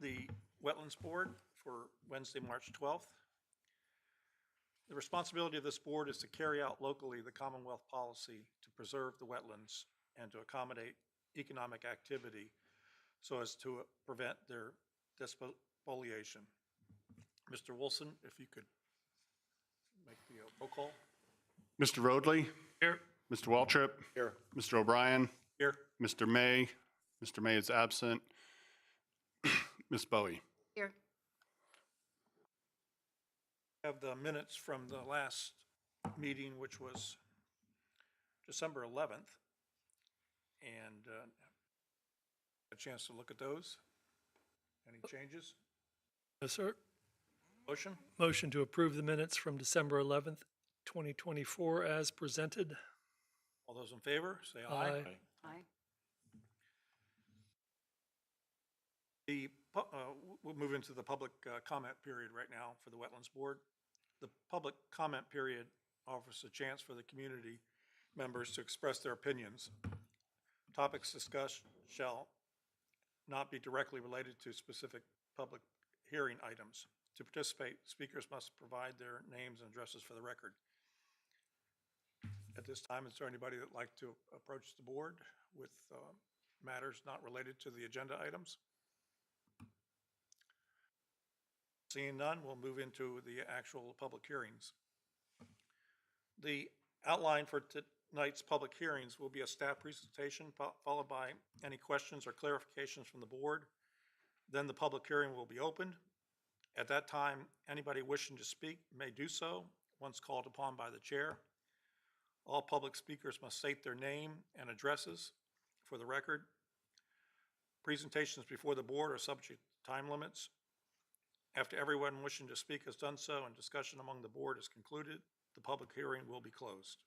the Wetlands Board for Wednesday, March 12th. The responsibility of this board is to carry out locally the Commonwealth policy to preserve the wetlands and to accommodate economic activity so as to prevent their despoliation. Mr. Wilson, if you could make the roll call. Mr. Roadley? Here. Mr. Waltrip? Here. Mr. O'Brien? Here. Mr. May? Mr. May is absent. Ms. Bowie? Here. Have the minutes from the last meeting, which was December 11th, and a chance to look at those. Any changes? Yes, sir. Motion? Motion to approve the minutes from December 11th, 2024 as presented. All those in favor, say aye. Aye. Aye. We'll move into the public comment period right now for the Wetlands Board. The public comment period offers a chance for the community members to express their opinions. Topics discussed shall not be directly related to specific public hearing items. To participate, speakers must provide their names and addresses for the record. At this time, is there anybody that'd like to approach the board with matters not related to the agenda items? Seeing none, we'll move into the actual public hearings. The outline for tonight's public hearings will be a staff presentation followed by any questions or clarifications from the board. Then the public hearing will be opened. At that time, anybody wishing to speak may do so once called upon by the chair. All public speakers must state their name and addresses for the record. Presentations before the board are subject to time limits. After everyone wishing to speak has done so and discussion among the board is concluded, the public hearing will be closed.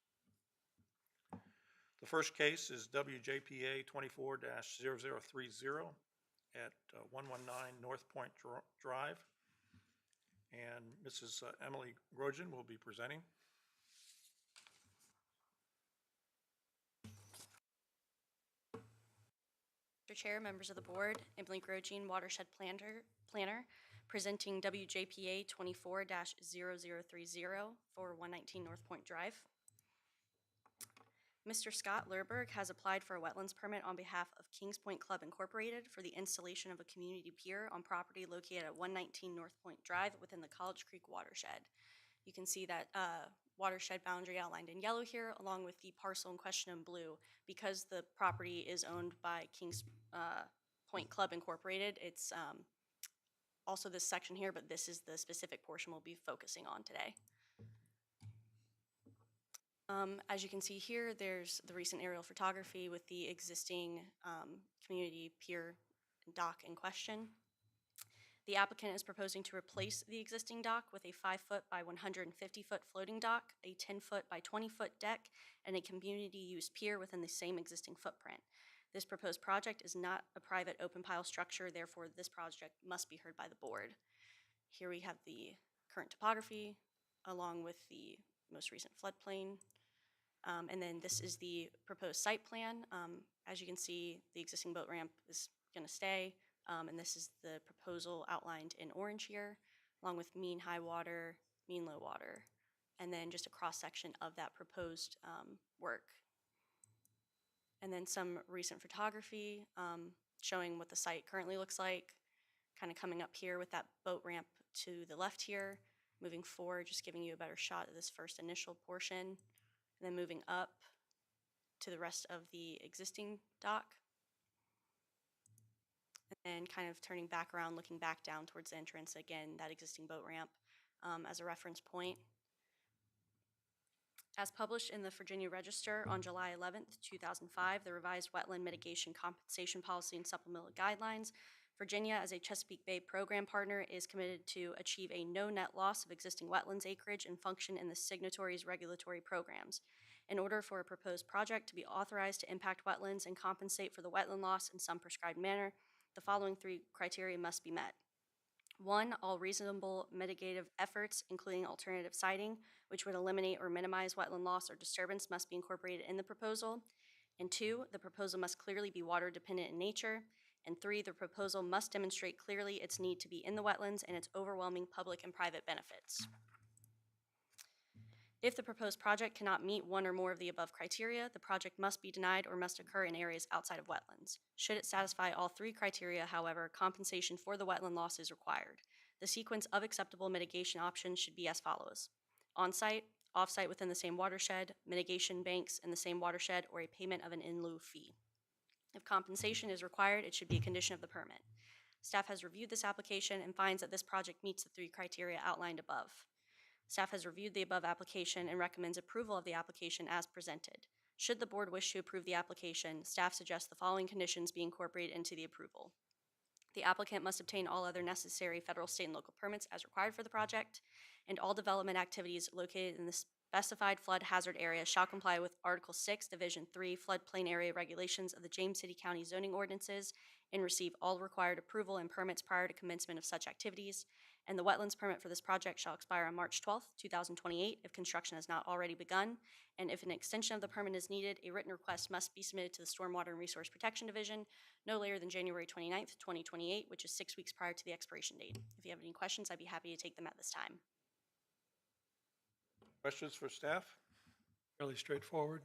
The first case is WJPA 24-0030 at 119 North Point Drive. And Mrs. Emily Grogan will be presenting. Mr. Chair, members of the board, Emily Grogan, Watershed Planner, presenting WJPA 24-0030 for 119 North Point Drive. Mr. Scott Lerberg has applied for a wetlands permit on behalf of Kings Point Club Incorporated for the installation of a community pier on property located at 119 North Point Drive within the College Creek watershed. You can see that watershed boundary outlined in yellow here, along with the parcel in question in blue. Because the property is owned by Kings Point Club Incorporated, it's also this section here, but this is the specific portion we'll be focusing on today. As you can see here, there's the recent aerial photography with the existing community pier dock in question. The applicant is proposing to replace the existing dock with a 5-foot by 150-foot floating dock, a 10-foot by 20-foot deck, and a community use pier within the same existing footprint. This proposed project is not a private open pile structure, therefore this project must be heard by the board. Here we have the current topography along with the most recent floodplain. And then this is the proposed site plan. As you can see, the existing boat ramp is going to stay, and this is the proposal outlined in orange here, along with mean high water, mean low water, and then just a cross section of that proposed work. And then some recent photography showing what the site currently looks like, kind of coming up here with that boat ramp to the left here, moving forward, just giving you a better shot of this first initial portion, and then moving up to the rest of the existing dock. And then kind of turning back around, looking back down towards the entrance, again, that existing boat ramp as a reference point. As published in the Virginia Register on July 11th, 2005, the revised wetland mitigation compensation policy and supplemental guidelines, Virginia, as a Chesapeake Bay program partner, is committed to achieve a no net loss of existing wetlands acreage and function in the signatories' regulatory programs. In order for a proposed project to be authorized to impact wetlands and compensate for the wetland loss in some prescribed manner, the following 3 criteria must be met. 1, all reasonable mitigative efforts, including alternative siting, which would eliminate or minimize wetland loss or disturbance, must be incorporated in the proposal. And 2, the proposal must clearly be water dependent in nature. And 3, the proposal must demonstrate clearly its need to be in the wetlands and its overwhelming public and private benefits. If the proposed project cannot meet one or more of the above criteria, the project must be denied or must occur in areas outside of wetlands. Should it satisfy all 3 criteria, however, compensation for the wetland loss is required. The sequence of acceptable mitigation options should be as follows: on-site, off-site within the same watershed, mitigation banks in the same watershed, or a payment of an in lieu fee. If compensation is required, it should be a condition of the permit. Staff has reviewed this application and finds that this project meets the 3 criteria outlined above. Staff has reviewed the above application and recommends approval of the application as presented. Should the board wish to approve the application, staff suggests the following conditions be incorporated into the approval. The applicant must obtain all other necessary federal, state, and local permits as required for the project, and all development activities located in the specified flood hazard area shall comply with Article 6, Division 3 floodplain area regulations of the James City County zoning ordinances and receive all required approval and permits prior to commencement of such activities. And the wetlands permit for this project shall expire on March 12, 2028 if construction has not already begun. And if an extension of the permit is needed, a written request must be submitted to the Stormwater and Resource Protection Division no later than January 29, 2028, which is 6 weeks prior to the expiration date. If you have any questions, I'd be happy to take them at this time. Questions for staff? Fairly straightforward.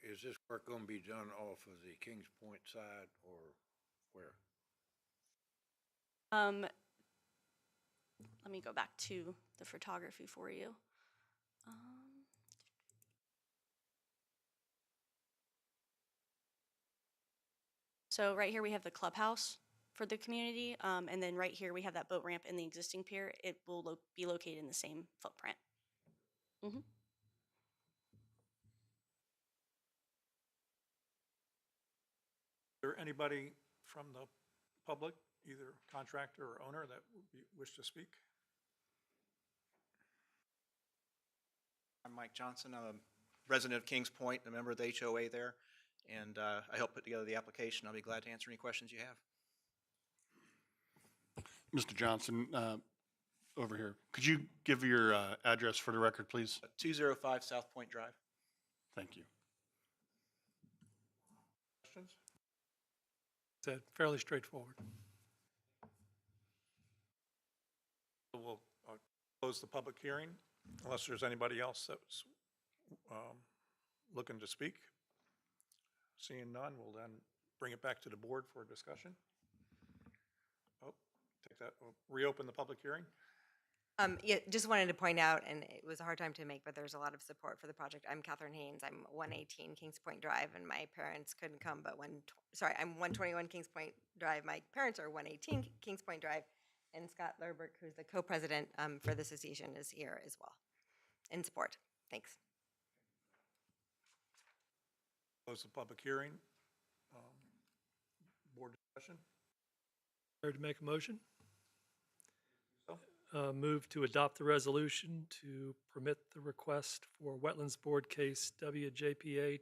Is this work going to be done off of the Kings Point side or where? Let me go back to the photography for you. So right here we have the clubhouse for the community, and then right here we have that boat ramp in the existing pier. It will be located in the same footprint. Is there anybody from the public, either contractor or owner, that wish to speak? I'm Mike Johnson. I'm a resident of Kings Point, a member of the HOA there, and I helped put together the application. I'll be glad to answer any questions you have. Mr. Johnson, over here, could you give your address for the record, please? 205 South Point Drive. Thank you. Questions? Said fairly straightforward. So we'll close the public hearing unless there's anybody else that's looking to speak. Seeing none, we'll then bring it back to the board for discussion. Oh, take that, we'll reopen the public hearing. Yeah, just wanted to point out, and it was a hard time to make, but there's a lot of support for the project. I'm Catherine Haynes. I'm 118 Kings Point Drive, and my parents couldn't come, but I'm 121 Kings Point Drive. My parents are 118 Kings Point Drive, and Scott Lerberg, who's the co-president for the association, is here as well in support. Thanks. Close the public hearing. Board discussion. Ready to make a motion? So, Move to adopt the resolution to permit the request for Wetlands Board Case WJPA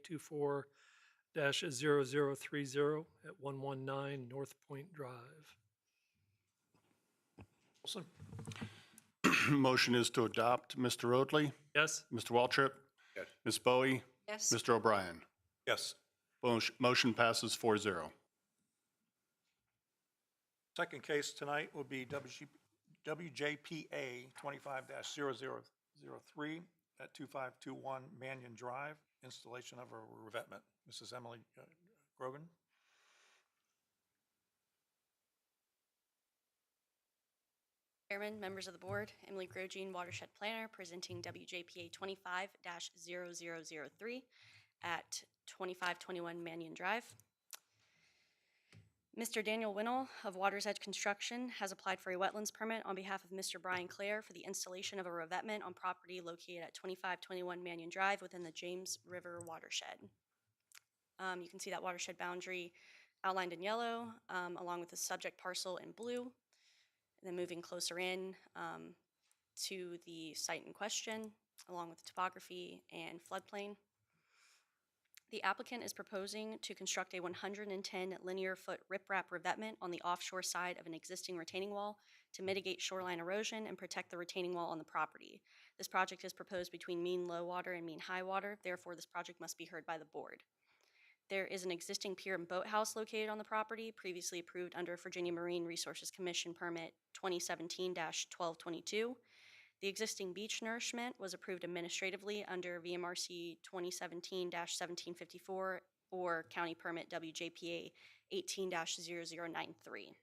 24-0030 at 119 North Point Drive. Wilson? Motion is to adopt. Mr. Oatley, Yes? Mr. Waltrip, Yes. Ms. Bowie, Yes. Mr. O'Brien. Yes. Motion passes 4-0. Second case tonight will be WJPA 25-0003 at 2521 Mannion Drive, installation of a revetment. Mrs. Emily Grogan. Chairman, members of the board, Emily Grogine, Watershed Planner, presenting WJPA 25-0003 at 2521 Mannion Drive. Mr. Daniel Winnell of Water's Edge Construction has applied for a wetlands permit on behalf of Mr. Brian Clare for the installation of a revetment on property located at 2521 Mannion Drive within the James River watershed. You can see that watershed boundary outlined in yellow, along with the subject parcel in blue. And then moving closer in to the site in question, along with the topography and floodplain. The applicant is proposing to construct a 110 linear foot riprap revetment on the offshore side of an existing retaining wall to mitigate shoreline erosion and protect the retaining wall on the property. This project is proposed between mean low water and mean high water, therefore this project must be heard by the board. There is an existing pier and boathouse located on the property, previously approved under Virginia Marine Resources Commission Permit 2017-1222. The existing beach nourishment was approved administratively under VMRC 2017-1754 or County Permit WJPA 18-0093.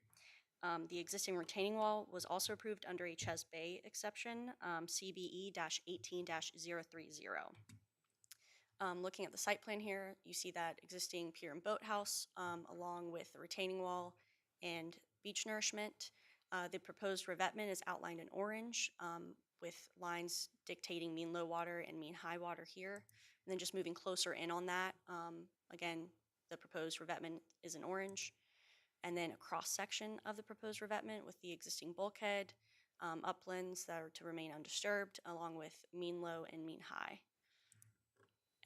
The existing retaining wall was also approved under a Chesapeake Bay exception, CBE-18-030. Looking at the site plan here, you see that existing pier and boathouse along with the retaining wall and beach nourishment. The proposed revetment is outlined in orange with lines dictating mean low water and mean high water here. And then just moving closer in on that, again, the proposed revetment is in orange. And then a cross-section of the proposed revetment with the existing bulkhead, uplands that are to remain undisturbed, along with mean low and mean high.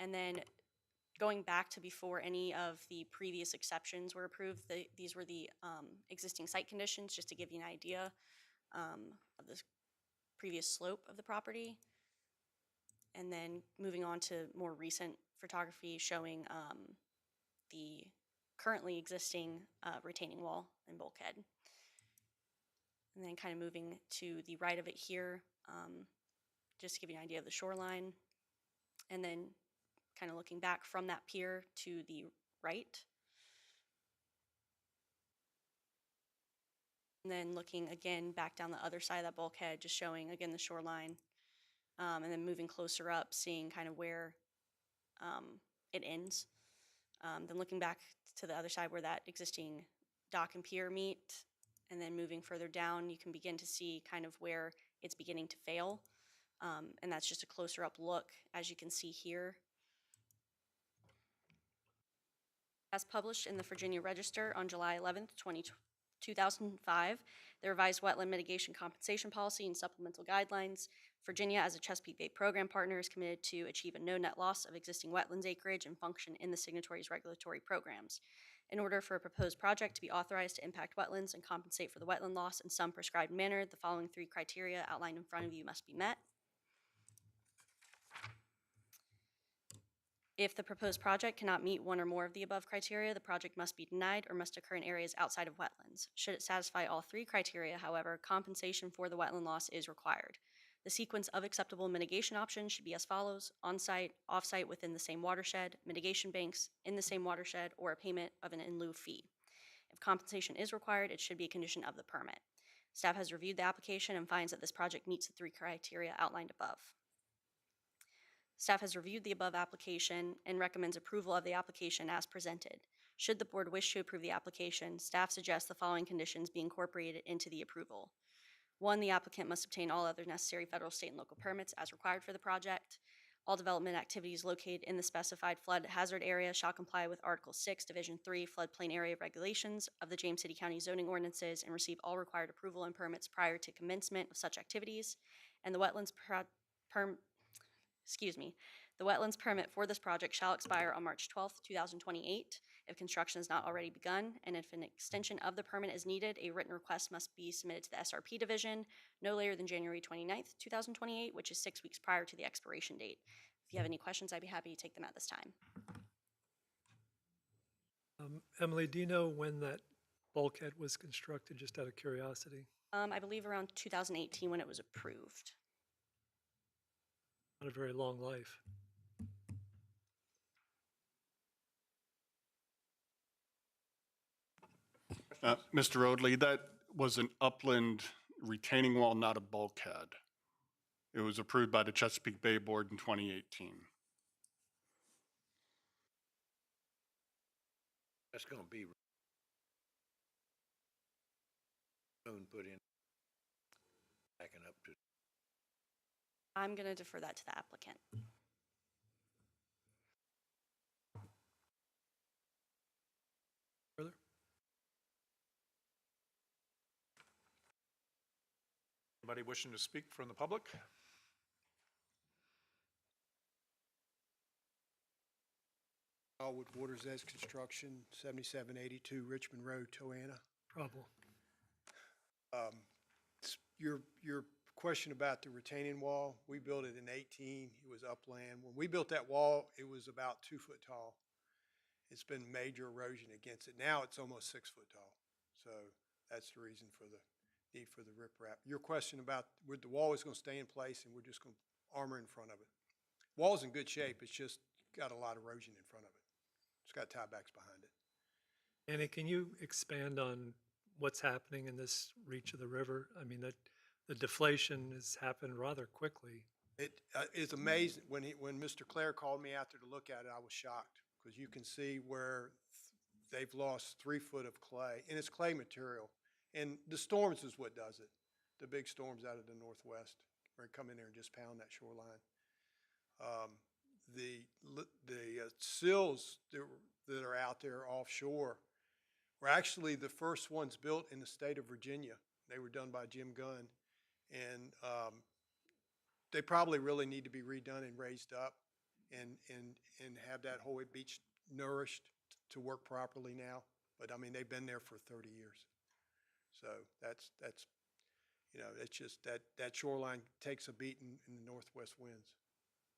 And then going back to before any of the previous exceptions were approved, these were the existing site conditions, just to give you an idea of the previous slope of the property. And then moving on to more recent photography showing the currently existing retaining wall and bulkhead. And then kind of moving to the right of it here, just to give you an idea of the shoreline. And then kind of looking back from that pier to the right. And then looking again back down the other side of that bulkhead, just showing again the shoreline. And then moving closer up, seeing kind of where it ends. Then looking back to the other side where that existing dock and pier meet, and then moving further down, you can begin to see kind of where it's beginning to fail. And that's just a closer up look, as you can see here. As published in the Virginia Register on July 11th, 2005, the revised wetland mitigation compensation policy and supplemental guidelines. Virginia, as a Chesapeake Bay program partner, is committed to achieve a no net loss of existing wetlands acreage and function in the signatories' regulatory programs. In order for a proposed project to be authorized to impact wetlands and compensate for the wetland loss in some prescribed manner, the following 3 criteria outlined in front of you must be met. If the proposed project cannot meet one or more of the above criteria, the project must be denied or must occur in areas outside of wetlands. Should it satisfy all 3 criteria, however, compensation for the wetland loss is required. The sequence of acceptable mitigation options should be as follows: on-site, off-site within the same watershed, mitigation banks in the same watershed, or a payment of an in lieu fee. If compensation is required, it should be a condition of the permit. Staff has reviewed the application and finds that this project meets the 3 criteria outlined above. Staff has reviewed the above application and recommends approval of the application as presented. Should the board wish to approve the application, staff suggests the following conditions be incorporated into the approval. 1, the applicant must obtain all other necessary federal, state, and local permits as required for the project. All development activities located in the specified flood hazard area shall comply with Article 6, Division 3, Floodplain Area Regulations of the James City County zoning ordinances and receive all required approval and permits prior to commencement of such activities. And the wetlands the wetlands permit for this project shall expire on March 12th, 2028 if construction has not already begun, and if an extension of the permit is needed, a written request must be submitted to the SRP division no later than January 29th, 2028, which is 6 weeks prior to the expiration date. If you have any questions, I'd be happy to take them at this time. Emily, do you know when that bulkhead was constructed, just out of curiosity? I believe around 2018 when it was approved. Not a very long life. Mr. Odley, that was an upland retaining wall, not a bulkhead. It was approved by the Chesapeake Bay Board in 2018. That's gonna be soon put in, backing up to. I'm going to defer that to the applicant. Further? Anybody wishing to speak from the public? With Waters Edge Construction, 7782 Richmond Road, Toanna. Problem. Your question about the retaining wall, we built it in 18, it was upland. When we built that wall, it was about 2 foot tall. it's been major erosion against it. Now it's almost 6 foot tall. So that's the reason for the need for the riprap. Your question about the wall is going to stay in place and we're just going to armor in front of it. Wall's in good shape. It's just got a lot of erosion in front of it. It's got tiebacks behind it. Annie, can you expand on what's happening in this reach of the river? I mean, that the deflation has happened rather quickly. It is amazing. When Mr. Clare called me out there to look at it, I was shocked because you can see where they've lost 3 foot of clay, and it's clay material. And the storms is what does it. The big storms out of the northwest where they come in there and just pound that shoreline. The sills that are out there offshore were actually the first ones built in the state of Virginia. They were done by Jim Gunn, and they probably really need to be redone and raised up and have that whole beach nourished to work properly now. But I mean, they've been there for 30 years. So that's it's just that shoreline takes a beating in the northwest winds.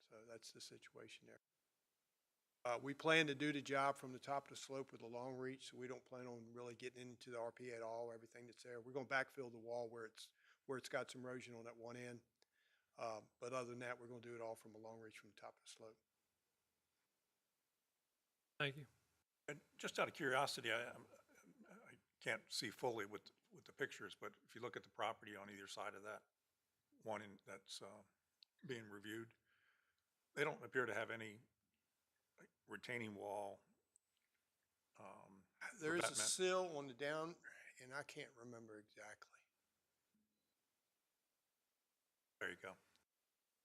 So that's the situation there. We plan to do the job from the top of the slope with a long reach, so we don't plan on really getting into the RP at all, everything that's there. We're going to backfill the wall where it's got some erosion on that one end. But other than that, we're going to do it all from a long reach from the top of the slope. Thank you. And just out of curiosity, I can't see fully with the pictures, but if you look at the property on either side of that one that's being reviewed, they don't appear to have any retaining wall. There is a sill on the down, and I can't remember exactly. There you go.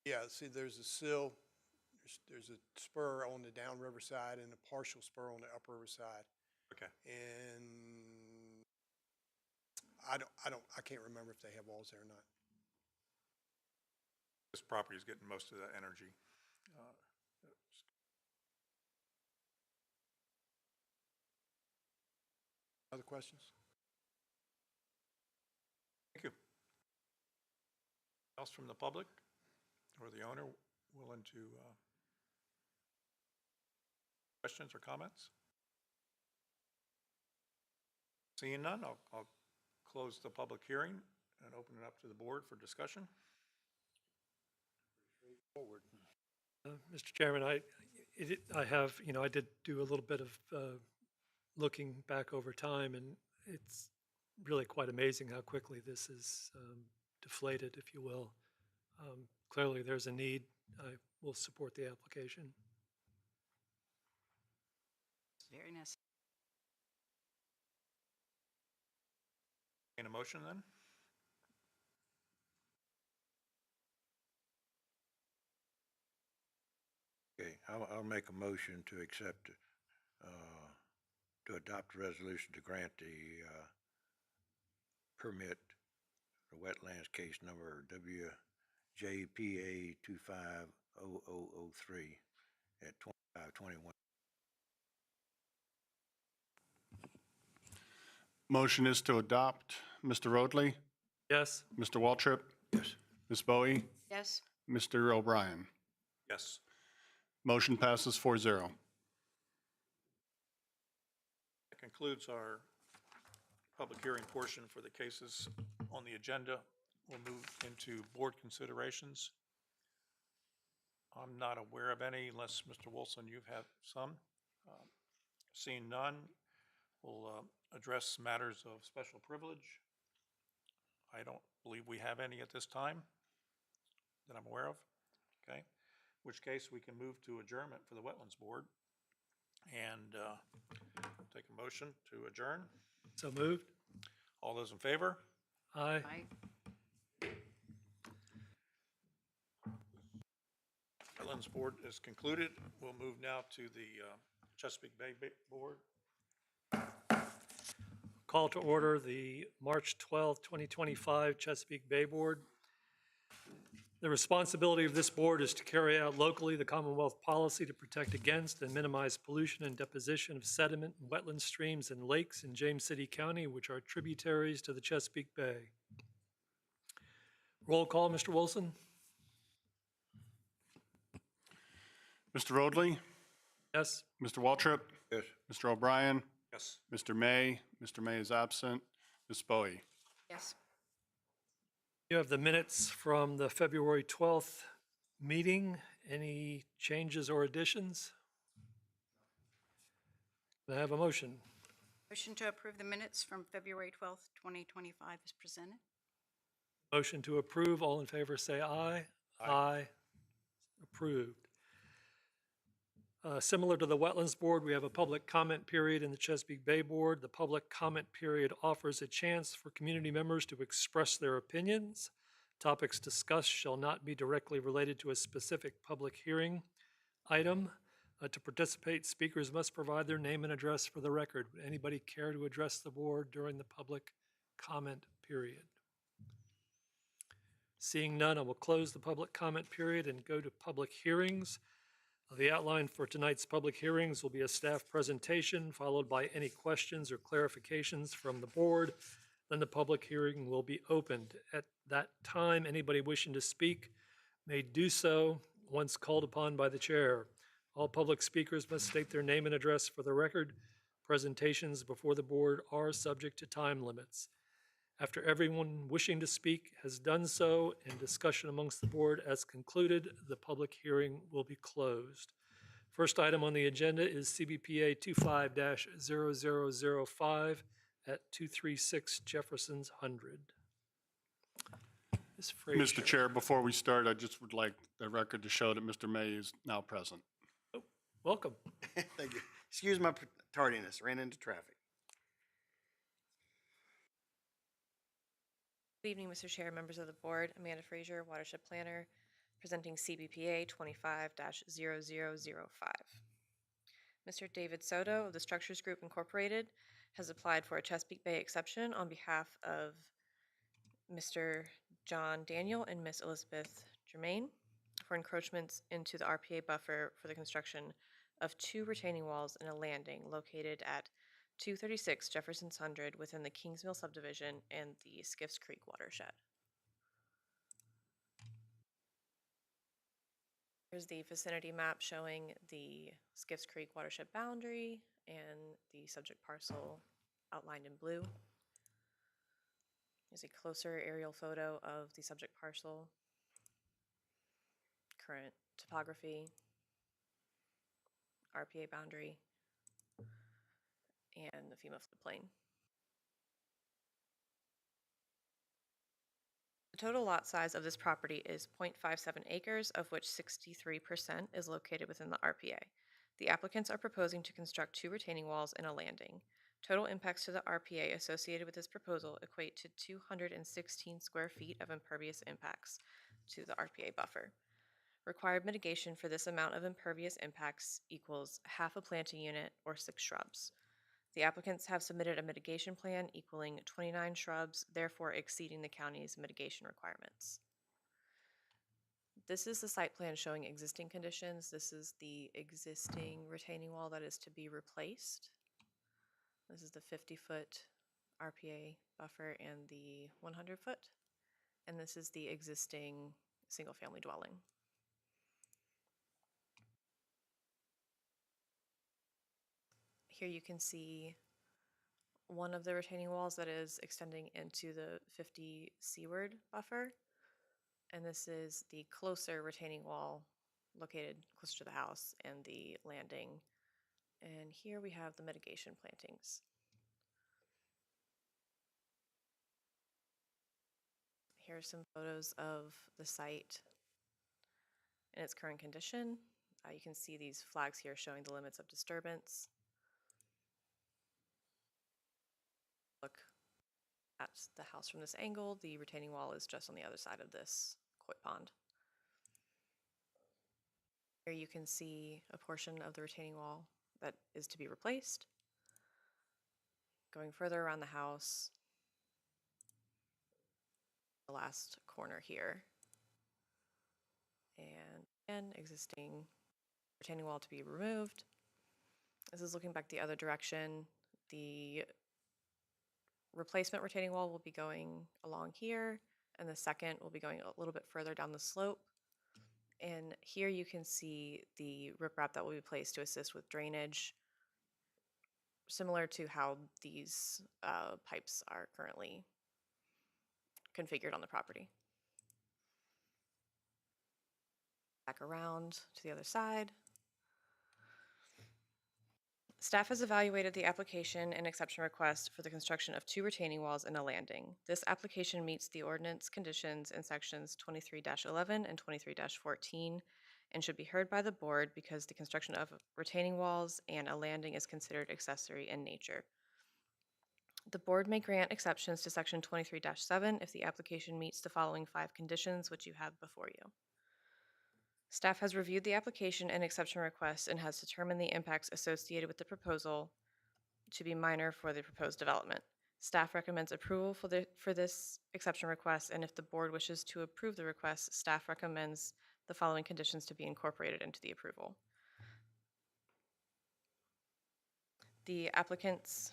Yeah, see, there's a sill. There's a spur on the downriver side and a partial spur on the upriver side. Okay. And I can't remember if they have walls there or not. This property is getting most of that energy. Other questions? Thank you. Else from the public or the owner willing to questions or comments? Seeing none, I'll close the public hearing and open it up to the board for discussion. Forward. Mr. Chairman, I did do a little bit of looking back over time, and it's really quite amazing how quickly this is deflated, if you will. Clearly, there's a need. I will support the application. Very nice. In a motion then? Okay, I'll make a motion to accept, to adopt a resolution to grant the permit, the wetlands case number WJPA 250003 at 2521. Motion is to adopt. Mr. Roadley, Yes? Mr. Waltrip, Yes. Ms. Bowie, Yes. Mr. O'Brien. Yes. Motion passes 4-0. That concludes our public hearing portion for the cases on the agenda. We'll move into board considerations. I'm not aware of any unless, Mr. Wilson, you have some. Seeing none, we'll address matters of special privilege. I don't believe we have any at this time that I'm aware of. Okay, in which case we can move to adjournment for the Wetlands Board and take a motion to adjourn. So moved? All those in favor? Aye. Aye. Wetlands Board is concluded. We'll move now to the Chesapeake Bay Board. Call to order the March 12th, 2025 Chesapeake Bay Board. The responsibility of this board is to carry out locally the Commonwealth policy to protect against and minimize pollution and deposition of sediment in wetland streams and lakes in James City County, which are tributaries to the Chesapeake Bay. Roll call, Mr. Wilson? Mr. Roadley, Yes? Mr. Waltrip, Yes. Mr. O'Brien, Yes. Mr. May. Mr. May is absent. Ms. Bowie. Yes. You have the minutes from the February 12th meeting. Any changes or additions? Can I have a motion? Motion to approve the minutes from February 12th, 2025 is presented. Motion to approve. All in favor, say aye. Aye. Approved. Similar to the Wetlands Board, we have a public comment period in the Chesapeake Bay Board. The public comment period offers a chance for community members to express their opinions. Topics discussed shall not be directly related to a specific public hearing item. To participate, speakers must provide their name and address for the record. Would anybody care to address the board during the public comment period? Seeing none, I will close the public comment period and go to public hearings. The outline for tonight's public hearings will be a staff presentation, followed by any questions or clarifications from the board. Then the public hearing will be opened. At that time, anybody wishing to speak may do so once called upon by the chair. All public speakers must state their name and address for the record. Presentations before the board are subject to time limits. After everyone wishing to speak has done so and discussion amongst the board has concluded, the public hearing will be closed. First item on the agenda is CBPA 25-0005 at 236 Jefferson's 100. Ms. Frazier. Mr. Chair, before we start, I just would like the record to show that Mr. May is now present. Welcome. Thank you. Excuse my tardiness, ran into traffic. Good evening, Mr. Chair, members of the board. Amanda Frazier, Watershed Planner, presenting CBPA 25-0005. Mr. David Soto of the Structures Group Incorporated has applied for a Chesapeake Bay exception on behalf of Mr. John Daniel and Miss Elizabeth Germain for encroachments into the RPA buffer for the construction of 2 retaining walls and a landing located at 236 Jefferson's 100 within the Kingsmill subdivision and the Skiffs Creek watershed. Here's the vicinity map showing the Skiffs Creek watershed boundary and the subject parcel outlined in blue. Here's a closer aerial photo of the subject parcel, current topography, RPA boundary, and the FEMA floodplain. The total lot size of this property is 0.57 acres, of which 63% is located within the RPA. The applicants are proposing to construct 2 retaining walls and a landing. Total impacts to the RPA associated with this proposal equate to 216 square feet of impervious impacts to the RPA buffer. Required mitigation for this amount of impervious impacts equals half a planting unit or 6 shrubs. The applicants have submitted a mitigation plan equaling 29 shrubs, therefore exceeding the county's mitigation requirements. This is the site plan showing existing conditions. This is the existing retaining wall that is to be replaced. This is the 50-foot RPA buffer and the 100-foot. And this is the existing single-family dwelling. Here you can see one of the retaining walls that is extending into the 50 seaward buffer. And this is the closer retaining wall located closer to the house and the landing. And here we have the mitigation plantings. Here are some photos of the site in its current condition. You can see these flags here showing the limits of disturbance. Look at the house from this angle. The retaining wall is just on the other side of this koi pond. Here you can see a portion of the retaining wall that is to be replaced. Going further around the house, the last corner here. And again, existing retaining wall to be removed. This is looking back the other direction. The replacement retaining wall will be going along here, and the second will be going a little bit further down the slope. And here you can see the riprap that will be placed to assist with drainage similar to how these pipes are currently configured on the property. Back around to the other side. Staff has evaluated the application and exception request for the construction of 2 retaining walls and a landing. This application meets the ordinance conditions in sections 23-11 and 23-14 and should be heard by the board because the construction of retaining walls and a landing is considered accessory in nature. The board may grant exceptions to section 23-7 if the application meets the following 5 conditions which you have before you. Staff has reviewed the application and exception request and has determined the impacts associated with the proposal to be minor for the proposed development. Staff recommends approval for this exception request, and if the board wishes to approve the request, staff recommends the following conditions to be incorporated into the approval. The applicants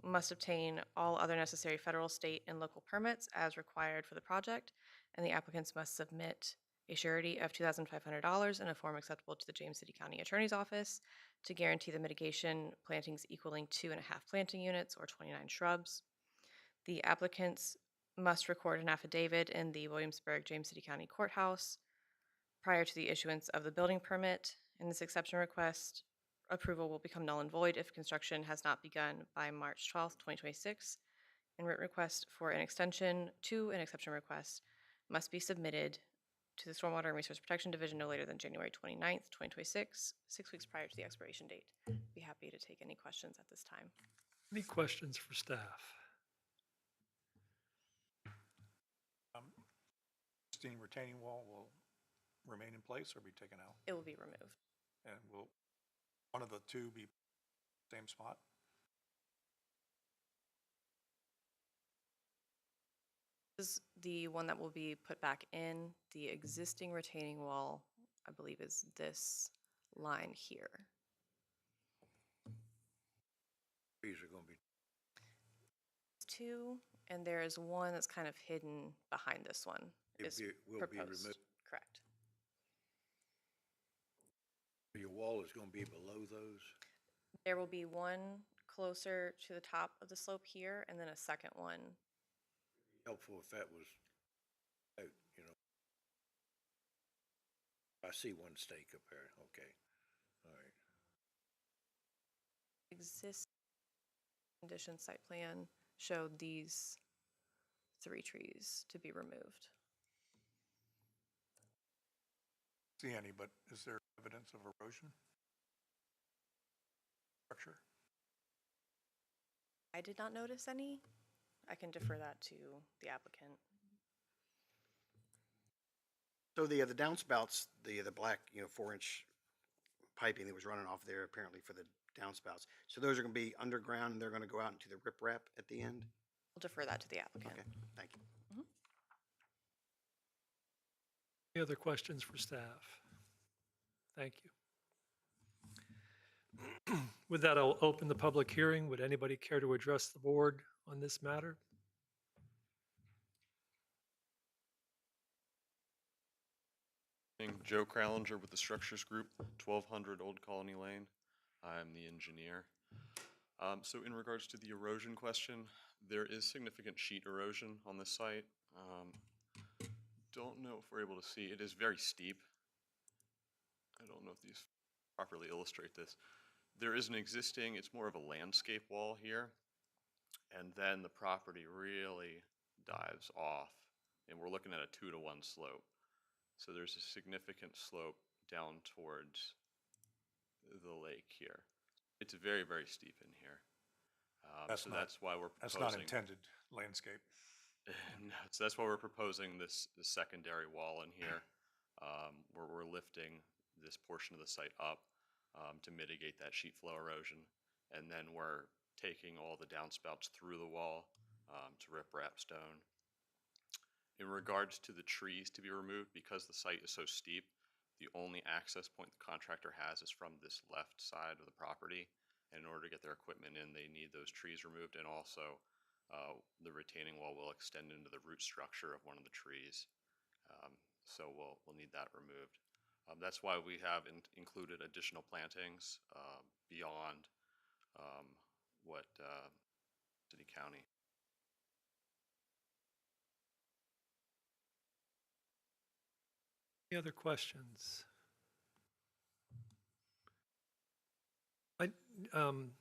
must obtain all other necessary federal, state, and local permits as required for the project, and the applicants must submit a surety of $2,500 in a form acceptable to the James City County Attorney's Office to guarantee the mitigation plantings equaling 2.5 planting units or 29 shrubs. The applicants must record an affidavit in the Williamsburg James City County Courthouse prior to the issuance of the building permit. In this exception request, approval will become null and void if construction has not begun by March 12th, 2026. And written request for an extension to an exception request must be submitted to the Stormwater and Resource Protection Division no later than January 29th, 2026, 6 weeks prior to the expiration date. Be happy to take any questions at this time. Any questions for staff? Existing retaining wall will remain in place or be taken out? It will be removed. And will one of the 2 be same spot? This is the one that will be put back in. The existing retaining wall, I believe, is this line here. Trees are gonna be, 2, and there is one that's kind of hidden behind this one. Is will be proposed. removed. Correct. Your wall is gonna be below those. There will be one closer to the top of the slope here, and then a second one. Helpful if that was out, you know. I see one stake up there, okay, all right. Existing condition site plan showed these 3 trees to be removed. See any, but is there evidence of erosion? Structure? I did not notice any. I can defer that to the applicant. So the downspouts, the black, 4-inch piping that was running off there apparently for the downspouts. So those are going to be underground and they're going to go out into the riprap at the end? I'll defer that to the applicant. Okay, thank you. Any other questions for staff? Thank you. With that, I'll open the public hearing. Would anybody care to address the board on this matter? Joe Krallinger with the Structures Group, 1200 Old Colony Lane. I'm the engineer. So in regards to the erosion question, there is significant sheet erosion on this site. Don't know if we're able to see. It is very steep. I don't know if these properly illustrate this. There is an existing, it's more of a landscape wall here, and then the property really dives off, and we're looking at a 2-to-1 slope. So there's a significant slope down towards the lake here. It's very, very steep in here. That's why we're proposing. That's not intended landscape. No, so that's why we're proposing this secondary wall in here, where we're lifting this portion of the site up to mitigate that sheet flow erosion. And then we're taking all the downspouts through the wall to riprap stone. In regards to the trees to be removed, because the site is so steep, the only access point the contractor has is from this left side of the property. And in order to get their equipment in, they need those trees removed, and also the retaining wall will extend into the root structure of one of the trees. So we'll need that removed. That's why we have included additional plantings beyond what city county. Any other questions? Um,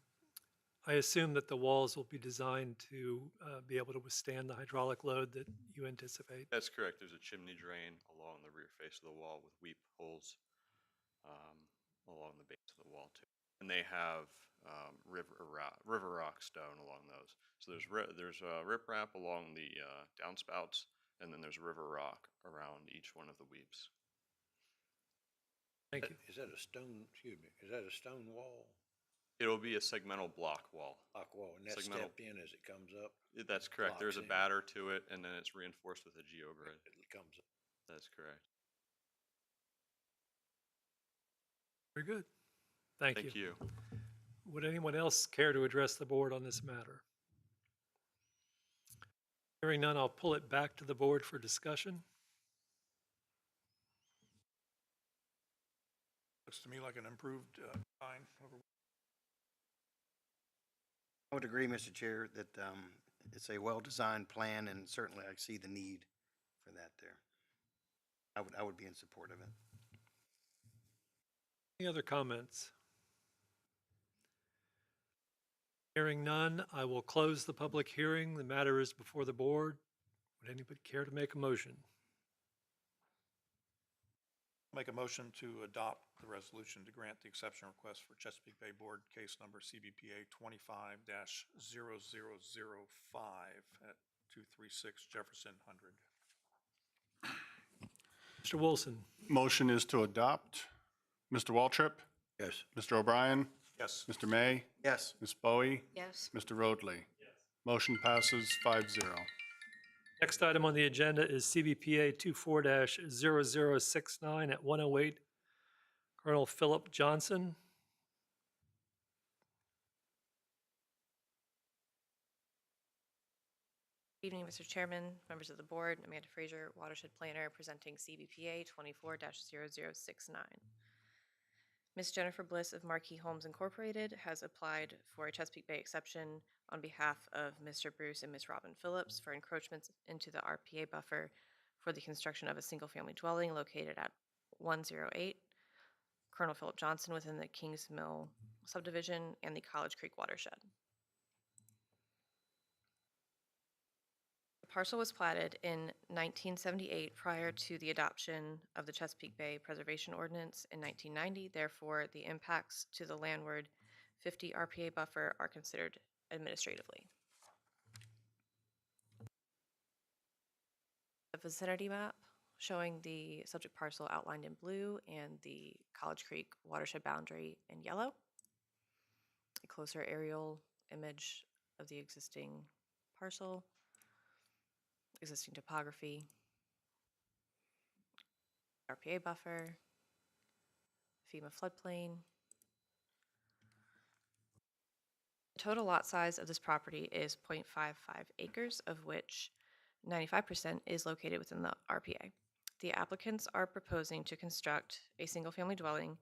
I assume that the walls will be designed to be able to withstand the hydraulic load that you anticipate. That's correct. There's a chimney drain along the rear face of the wall with weep holes along the base of the wall too. And they have river rock stone along those. So there's riprap along the downspouts, and then there's river rock around each one of the weeps. Thank you. Is that a stone, excuse me, is that a stone wall? It'll be a segmental block wall. Block wall, and that's Segmental. stepped in as it comes up? That's correct. There's a Blocks in. batter to it, and then it's reinforced with a geogrid. It comes up. That's correct. Very good. Thank you. Thank you. Would anyone else care to address the board on this matter? Hearing none, I'll pull it back to the board for discussion. Looks to me like an improved design. I would agree, Mr. Chair, that it's a well-designed plan, and certainly I see the need for that there. I would be in support of it. Any other comments? Hearing none, I will close the public hearing. The matter is before the board. Would anybody care to make a motion? Make a motion to adopt the resolution to grant the exception request for Chesapeake Bay Board case number CBPA 25-0005 at 236 Jefferson 100. Mr. Wilson? Motion is to adopt. Mr. Waltrip? Yes. Mr. O'Brien? Yes. Mr. May? Yes. Ms. Bowie? Yes. Mr. Roadley? Motion passes 5-0. Next item on the agenda is CBPA 24-0069 at 108 Colonel Philip Johnson. Good evening, Mr. Chairman, members of the board. Amanda Fraser, Watershed Planner, presenting CBPA 24-0069. Ms. Jennifer Bliss of Marquee Homes Incorporated has applied for a Chesapeake Bay exception on behalf of Mr. Bruce and Ms. Robin Phillips for encroachments into the RPA buffer for the construction of a single-family dwelling located at 108 Colonel Philip Johnson within the Kings Mill subdivision and the College Creek watershed. The parcel was platted in 1978 prior to the adoption of the Chesapeake Bay Preservation Ordinance in 1990. Therefore, the impacts to the landward 50 RPA buffer are considered administratively. The vicinity map showing the subject parcel outlined in blue and the College Creek watershed boundary in yellow. A closer aerial image of the existing parcel, existing topography, RPA buffer, FEMA floodplain. The total lot size of this property is 0.55 acres, of which 95% is located within the RPA. The applicants are proposing to construct a single-family dwelling.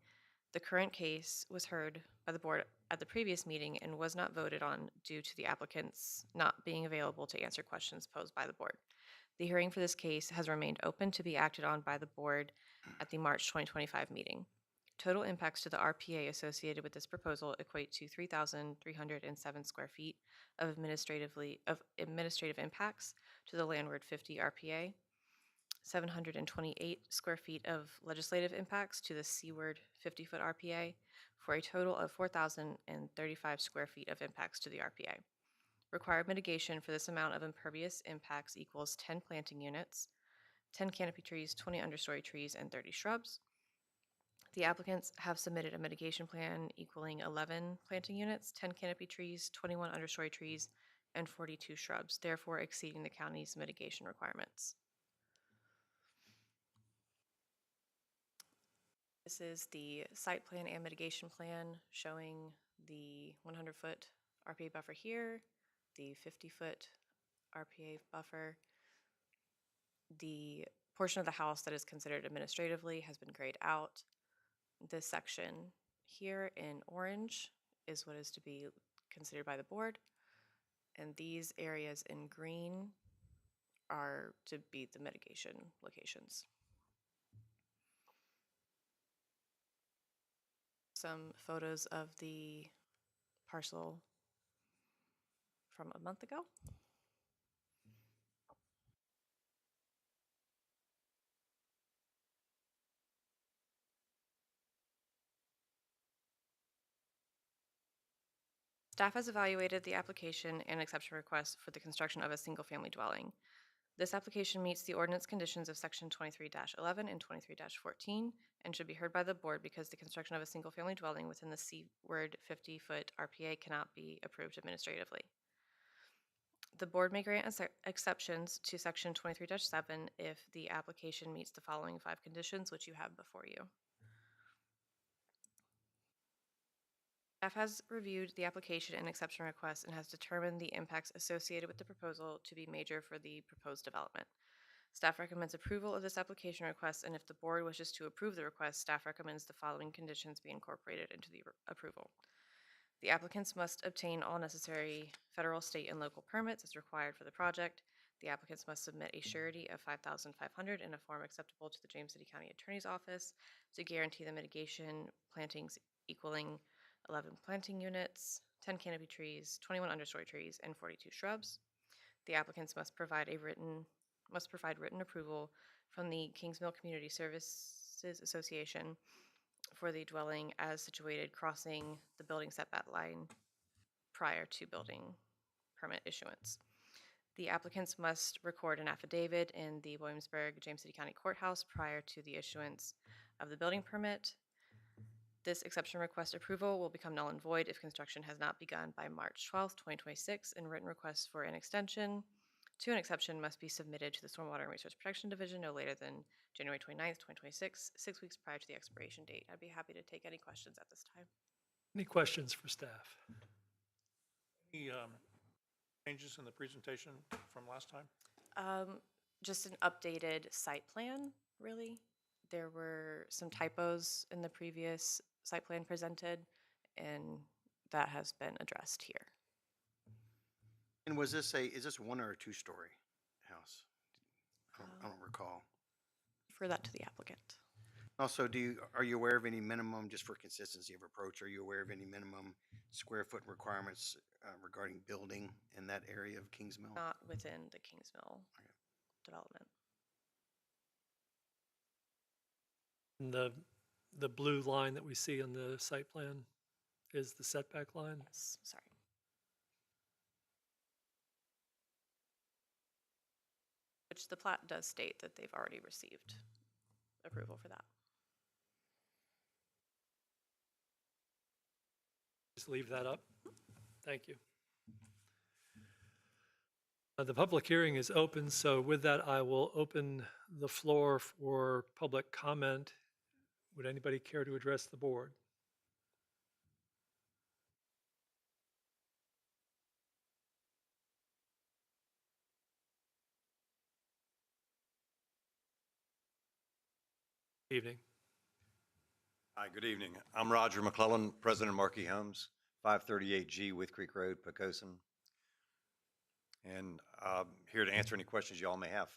The current case was heard by the board at the previous meeting and was not voted on due to the applicants not being available to answer questions posed by the board. The hearing for this case has remained open to be acted on by the board at the March 2025 meeting. Total impacts to the RPA associated with this proposal equate to 3,307 square feet of administrative impacts to the landward 50 RPA, 728 square feet of legislative impacts to the seaward 50-foot RPA, for a total of 4,035 square feet of impacts to the RPA. Required mitigation for this amount of impervious impacts equals 10 planting units, 10 canopy trees, 20 understory trees, and 30 shrubs. The applicants have submitted a mitigation plan equaling 11 planting units, 10 canopy trees, 21 understory trees, and 42 shrubs, therefore exceeding the county's mitigation requirements. This is the site plan and mitigation plan showing the 100-foot RPA buffer here, the 50-foot RPA buffer. The portion of the house that is considered administratively has been grayed out. This section here in orange is what is to be considered by the board. And these areas in green are to be the mitigation locations. Some photos of the parcel from a month ago. Staff has evaluated the application and exception request for the construction of a single-family dwelling. This application meets the ordinance conditions of Section 23-11 and 23-14 and should be heard by the board because the construction of a single-family dwelling within the seaward 50-foot RPA cannot be approved administratively. The board may grant exceptions to Section 23-7 if the application meets the following 5 conditions, which you have before you. Staff has reviewed the application and exception request and has determined the impacts associated with the proposal to be major for the proposed development. Staff recommends approval of this application request, and if the board wishes to approve the request, staff recommends the following conditions be incorporated into the approval. The applicants must obtain all necessary federal, state, and local permits as required for the project. The applicants must submit a surety of $5,500 in a form acceptable to the James City County Attorney's Office to guarantee the mitigation plantings equaling 11 planting units, 10 canopy trees, 21 understory trees, and 42 shrubs. The applicants must provide written approval from the Kings Mill Community Services Association for the dwelling as situated crossing the building setback line prior to building permit issuance. The applicants must record an affidavit in the Williamsburg James City County Courthouse prior to the issuance of the building permit. This exception request approval will become null and void if construction has not begun by March 12th, 2026, and written requests for an extension to an exception must be submitted to the Stormwater and Resource Protection Division no later than January 29th, 2026, 6 weeks prior to the expiration date. I'd be happy to take any questions at this time. Any questions for staff? Any changes in the presentation from last time? Just an updated site plan, really. There were some typos in the previous site plan presented, and that has been addressed here. And is this 1 or a 2-story house? I don't recall. Refer that to the applicant. Also, are you aware of any minimum, just for consistency of approach, are you aware of any minimum square foot requirements regarding building in that area of Kings Mill? Not within the Kings Mill development. And the blue line that we see on the site plan is the setback line? Yes, sorry. Which the plat does state that they've already received approval for that. Just leave that up. Thank you. The public hearing is open, so with that, I will open the floor for public comment. Would anybody care to address the board? Evening. Hi, good evening. I'm Roger McClellan, President of Marquee Homes, 538G With Creek Road, Pocosin. And I'm here to answer any questions y'all may have.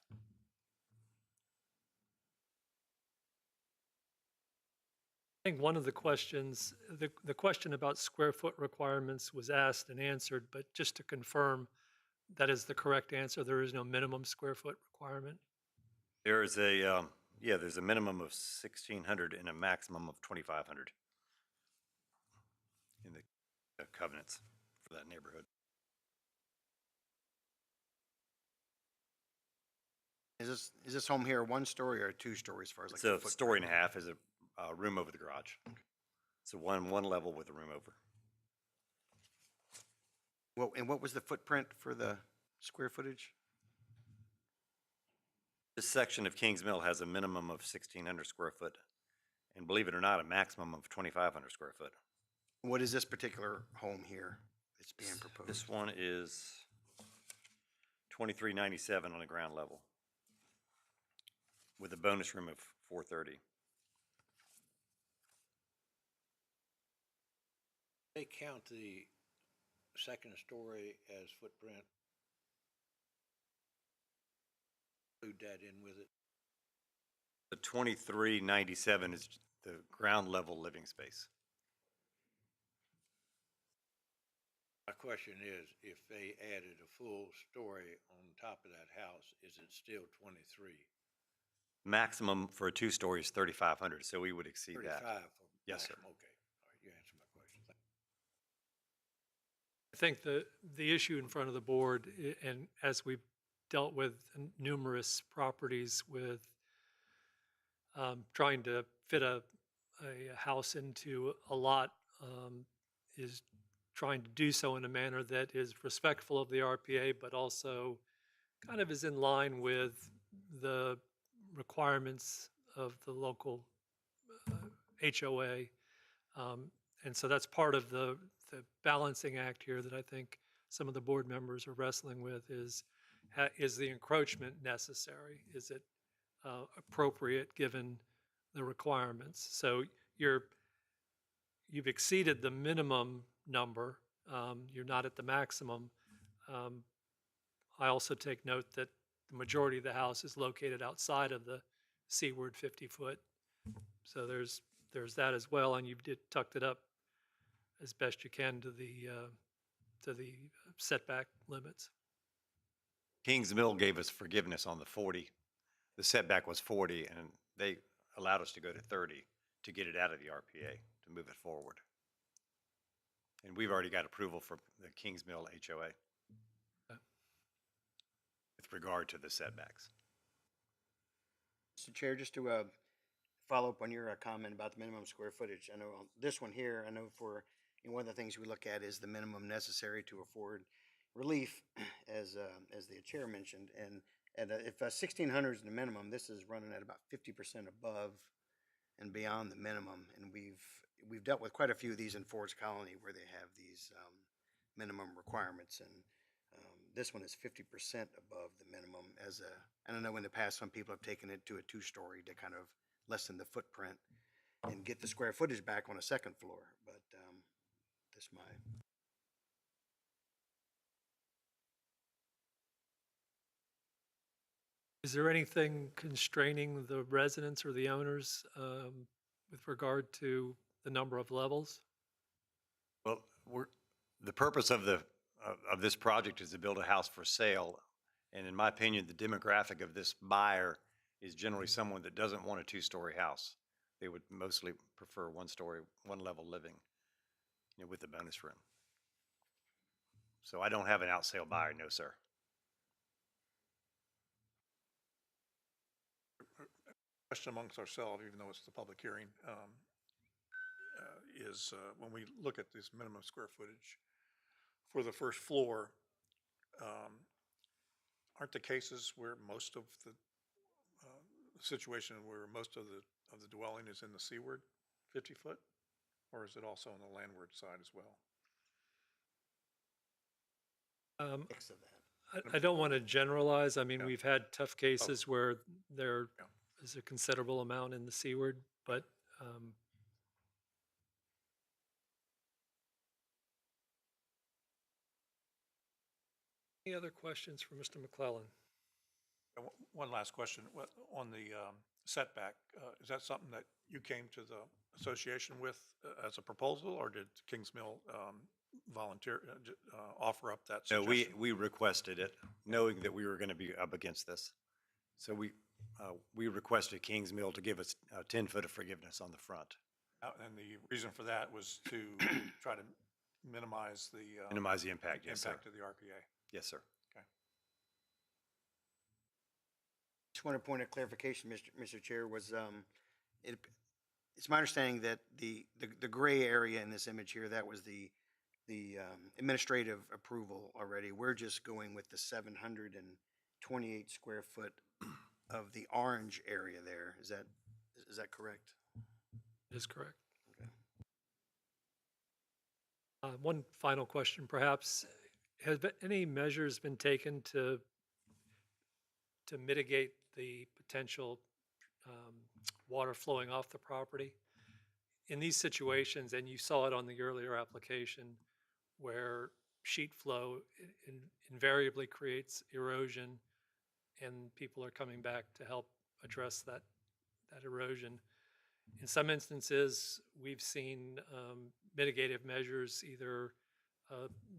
I think one of the questions, the question about square foot requirements was asked and answered, but just to confirm, that is the correct answer. There is no minimum square foot requirement. There is there's a minimum of 1,600 and a maximum of 2,500 in the covenants for that neighborhood. Is this home here 1 story or 2 stories as far as like? It's a story and a half, is a room over the garage. So one level with a room over. Well, and what was the footprint for the square footage? This section of Kings Mill has a minimum of 1,600 square foot, and believe it or not, a maximum of 2,500 square foot. What is this particular home here that's being proposed? This one is 2397 on the ground level, with a bonus room of 430. They count the second story as footprint? Include that in with it? The 2397 is the ground level living space. My question is, if they added a full story on top of that house, is it still 23? Maximum for a two-story is 3,500, so we would exceed that. 35? Yes, sir. Okay, all right, you answered my question. I think the issue in front of the board, and as we've dealt with numerous properties with trying to fit a house into a lot, is trying to do so in a manner that is respectful of the RPA, but also kind of is in line with the requirements of the local HOA. And so that's part of the balancing act here that I think some of the board members are wrestling with is the encroachment necessary? Is it appropriate given the requirements? So you've exceeded the minimum number. You're not at the maximum. I also take note that the majority of the house is located outside of the seaward 50-foot. So there's that as well, and you've tucked it up as best you can to the setback limits. Kings Mill gave us forgiveness on the 40. The setback was 40, and they allowed us to go to 30 to get it out of the RPA, to move it forward. And we've already got approval from the Kings Mill HOA with regard to the setbacks. Mr. Chair, just to follow up on your comment about the minimum square footage. I know on this one here, I know for, one of the things we look at is the minimum necessary to afford relief, as the chair mentioned. And if 1,600 is the minimum, this is running at about 50% above and beyond the minimum. And we've dealt with quite a few of these in Ford's Colony where they have these minimum requirements, and this one is 50% above the minimum. And I know in the past some people have taken it to a two-story to kind of lessen the footprint and get the square footage back on a second floor. But this might. Is there anything constraining the residents or the owners with regard to the number of levels? Well, the purpose of this project is to build a house for sale. And in my opinion, the demographic of this buyer is generally someone that doesn't want a two-story house. They would mostly prefer one-story, one-level living, with the bonus room. So I don't have an out-sale buyer, no, sir. Question amongst ourselves, even though it's the public hearing, is when we look at this minimum square footage for the first floor, aren't the cases where most of the situation where most of the dwelling is in the seaward 50-foot, or is it also on the landward side as well? Mix of that. I don't want to generalize. I mean, we've had tough cases where there is a considerable amount in the seaward, but any other questions for Mr. McClellan? One last question. On the setback, is that something that you came to the association with as a proposal, or did Kings Mill volunteer, offer up that No, suggestion? we requested it, knowing that we were going to be up against this. So we requested Kings Mill to give us 10 foot of forgiveness on the front. And the reason for that was to try to minimize the Minimize the impact, yes, sir. impact of the RPA. Yes, sir. Okay. Just want a point of clarification, Mr. Chair, was it's my understanding that the gray area in this image here, that was the administrative approval already. We're just going with the 728 square foot of the orange area there. Is that correct? It is correct. Okay. One final question, perhaps. Has any measures been taken to mitigate the potential water flowing off the property? in these situations, and you saw it on the earlier application, where sheet flow invariably creates erosion, and people are coming back to help address that erosion. In some instances, we've seen mitigative measures, either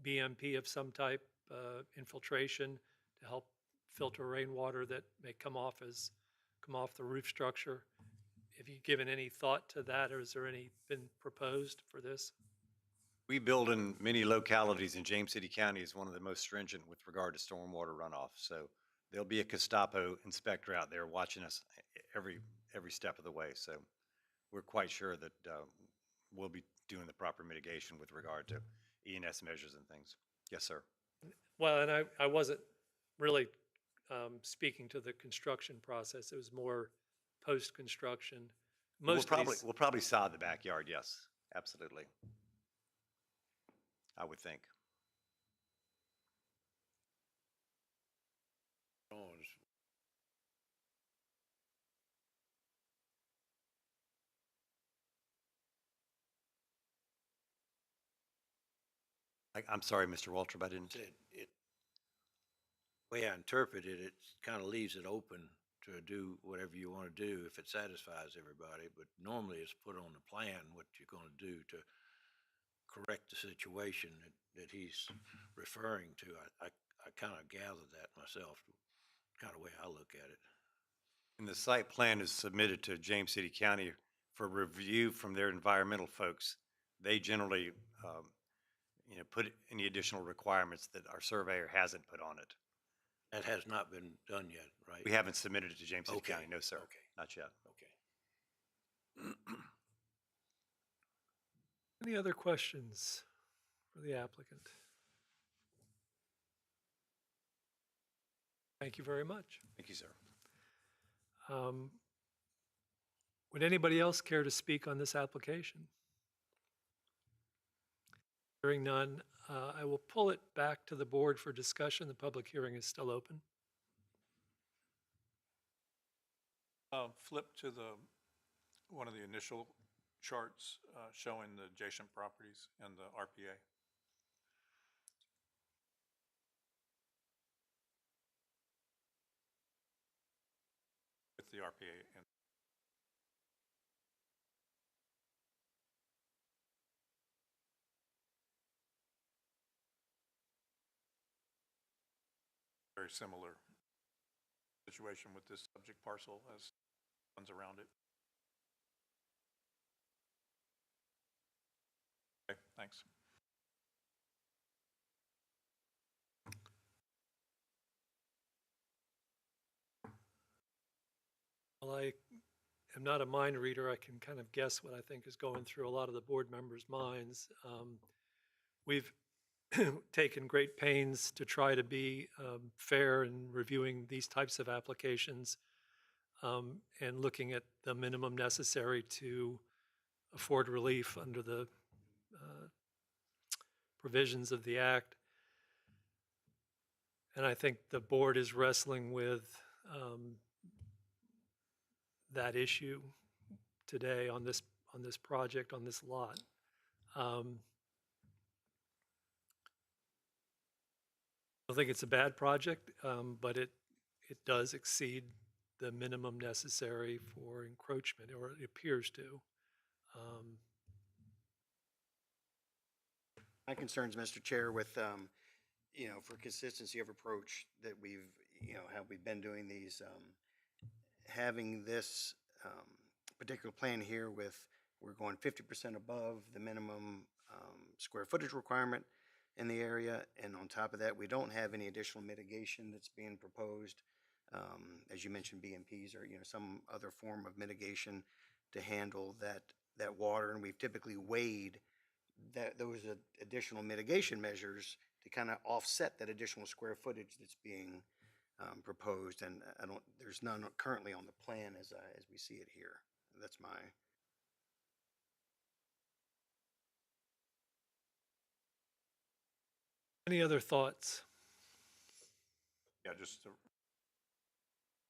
BMP of some type, infiltration to help filter rainwater that may come off the roof structure. Have you given any thought to that, or has there any been proposed for this? We build in many localities, and James City County is one of the most stringent with regard to stormwater runoff. So there'll be a Gestapo inspector out there watching us every step of the way. So we're quite sure that we'll be doing the proper mitigation with regard to E&S measures and things. Yes, sir. Well, and I wasn't really speaking to the construction process. It was more post-construction. Most of these, We'll probably sod the backyard. Yes, absolutely. I would think. I'm sorry, Mr. Waltrip, I didn't. Way I interpret it, it kind of leaves it open to do whatever you want to do if it satisfies everybody. But normally it's put on the plan what you're going to do to correct the situation that he's referring to. I kind of gathered that myself, kind of way I look at it. And the site plan is submitted to James City County for review from their environmental folks. They generally, put any additional requirements that our surveyor hasn't put on it. That has not been done yet, right? We haven't submitted it to James City Okay. County, no, sir. Okay. Not yet. Okay. any other questions for the applicant? Thank you very much. Thank you, sir. Would anybody else care to speak on this application? Hearing none, I will pull it back to the board for discussion. The public hearing is still open. Flip to one of the initial charts showing the adjacent properties and the RPA. With the RPA and very similar situation with this subject parcel as ones around it. Okay, thanks. Well, I am not a mind reader. I can kind of guess what I think is going through a lot of the board members' minds. We've taken great pains to try to be fair in reviewing these types of applications and looking at the minimum necessary to afford relief under the provisions of the Act. And I think the board is wrestling with that issue today on this project, on this lot. I don't think it's a bad project, but it does exceed the minimum necessary for encroachment, or it appears to. My concerns, Mr. Chair, with, for consistency of approach that we've, how we've been doing these, having this particular plan here with, we're going 50% above the minimum square footage requirement in the area, and on top of that, we don't have any additional mitigation that's being proposed. As you mentioned, BMPs or, some other form of mitigation to handle that water, and we've typically weighed those additional mitigation measures to kind of offset that additional square footage that's being proposed, and there's none currently on the plan as we see it here. That's my. Any other thoughts? Yeah, just to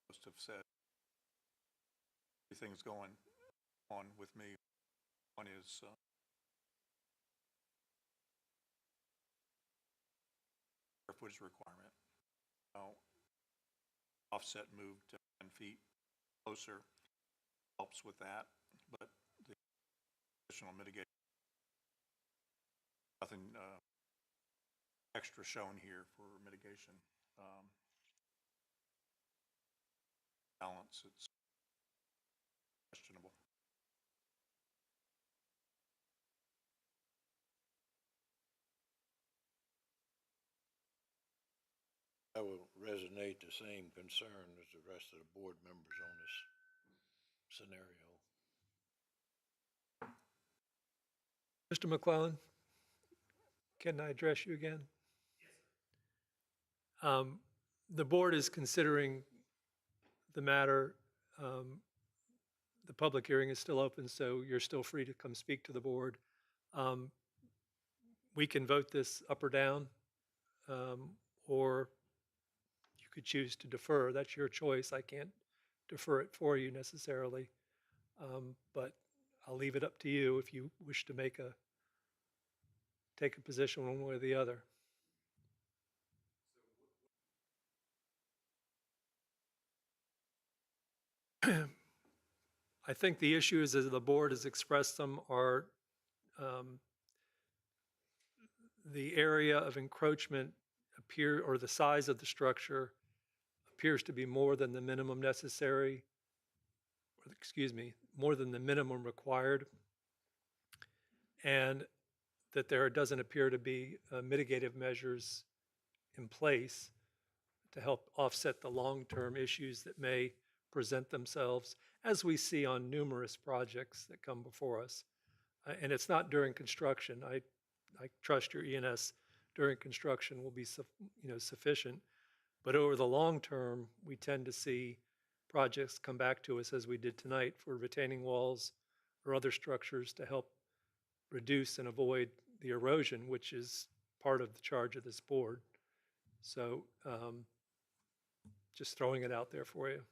most have said everything's going on with me One is square footage requirement. Now, offset moved to 10 feet closer helps with that, but the additional mitigation, nothing extra shown here for mitigation. Balance, it's questionable. I will resonate the same concern as the rest of the board members on this scenario. Mr. McClellan, can I address you again? The board is considering the matter. The public hearing is still open, so you're still free to come speak to the board. We can vote this up or down, or you could choose to defer. That's your choice. I can't defer it for you necessarily. But I'll leave it up to you if you wish to take a position one way or the other. I think the issues as the board has expressed them are the area of encroachment or the size of the structure appears to be more than the minimum necessary, or excuse me, more than the minimum required, and that there doesn't appear to be mitigative measures in place to help offset the long-term issues that may present themselves, as we see on numerous projects that come before us. And it's not during construction. I trust your ENS during construction will be sufficient. But over the long term, we tend to see projects come back to us as we did tonight for retaining walls or other structures to help reduce and avoid the erosion, which is part of the charge of this board. So just throwing it out there for you.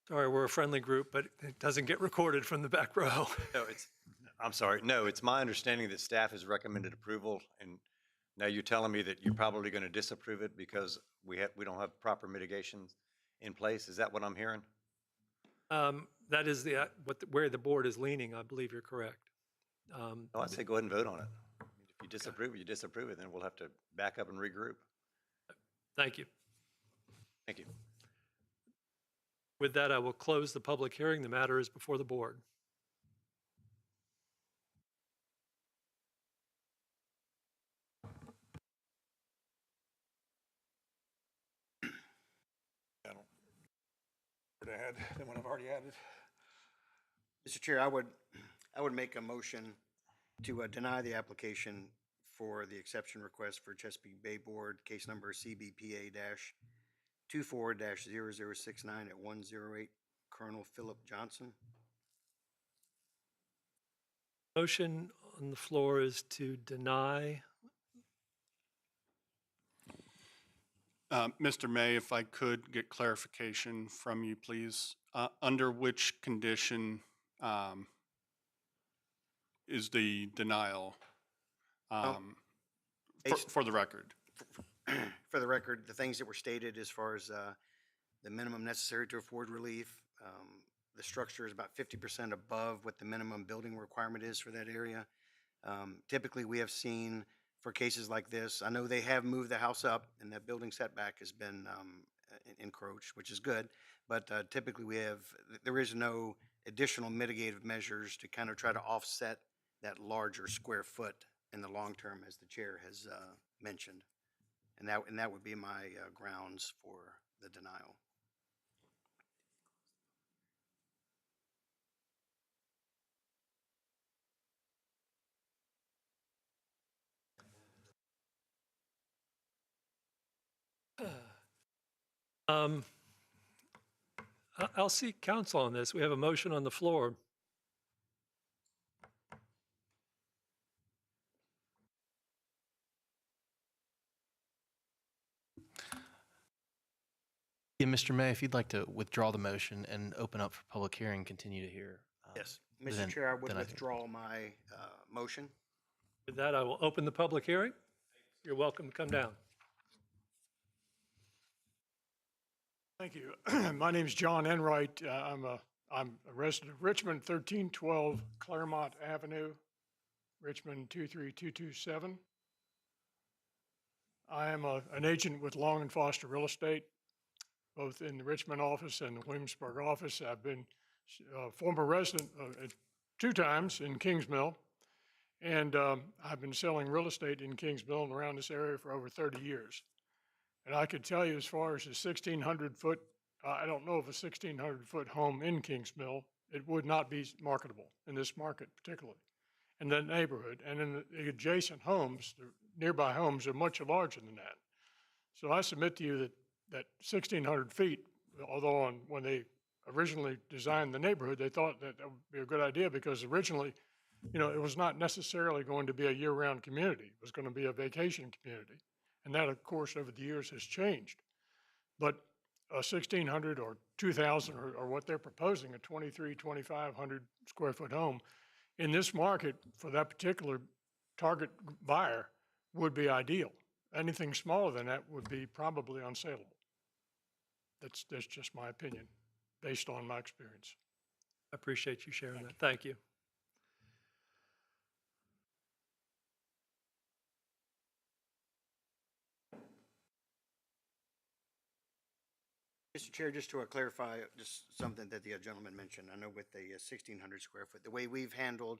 Sorry, we're a friendly group, but it doesn't get recorded from the back row. No, I'm sorry. No, it's my understanding that staff has recommended approval, and now you're telling me that you're probably going to disapprove it because we don't have proper mitigations in place. Is that what I'm hearing? That is where the board is leaning. I believe you're correct. Well, I'd say go ahead and vote on it. If you disapprove it, you disapprove it, then we'll have to back up and regroup. Thank you. Thank you. With that, I will close the public hearing. The matter is before the board. I don't add than what I've already added. Mr. Chair, I would make a motion to deny the application for the exception request for Chesapeake Bay Board, case number CBPA-24-0069 at 108 Colonel Philip Johnson. Motion on the floor is to deny. Mr. May, if I could get clarification from you, please. Under which condition is the denial for the record? For the record, the things that were stated as far as the minimum necessary to afford relief, the structure is about 50% above what the minimum building requirement is for that area. Typically, we have seen for cases like this, I know they have moved the house up and that building setback has been encroached, which is good, but typically there is no additional mitigative measures to kind of try to offset that larger square foot in the long term, as the chair has mentioned. And that would be my grounds for the denial. I'll seek counsel on this. We have a motion on the floor. Yeah, Mr. May, if you'd like to withdraw the motion and open up for public hearing, continue to hear. Yes. then- Mr. Chair, I would then I think- withdraw my motion. With that, I will open the public hearing. You're welcome to come down. Thank you. My name is John Enright. I'm a resident of Richmond, 1312 Claremont Avenue, Richmond 23227. I am an agent with Long and Foster Real Estate, both in the Richmond office and the Williamsburg office. I've been a former resident 2 times in Kings Mill, and I've been selling real estate in Kings Mill and around this area for over 30 years. And I could tell you as far as a 1,600-foot, I don't know of a 1,600-foot home in Kings Mill, it would not be marketable in this market particularly, in that neighborhood. And in the adjacent homes, the nearby homes are much larger than that. So I submit to you that 1,600 feet, although when they originally designed the neighborhood, they thought that would be a good idea because originally, it was not necessarily going to be a year-round community. It was going to be a vacation community. And that, of course, over the years has changed. But a 1,600 or 2,000 or what they're proposing, a 2,500 square foot home, in this market for that particular target buyer would be ideal. Anything smaller than that would be probably unsaleable. That's just my opinion, based on my experience. I appreciate you sharing that. Thank you. Mr. Chair, just to clarify, just something that the gentleman mentioned, I know with the 1,600 square foot, the way we've handled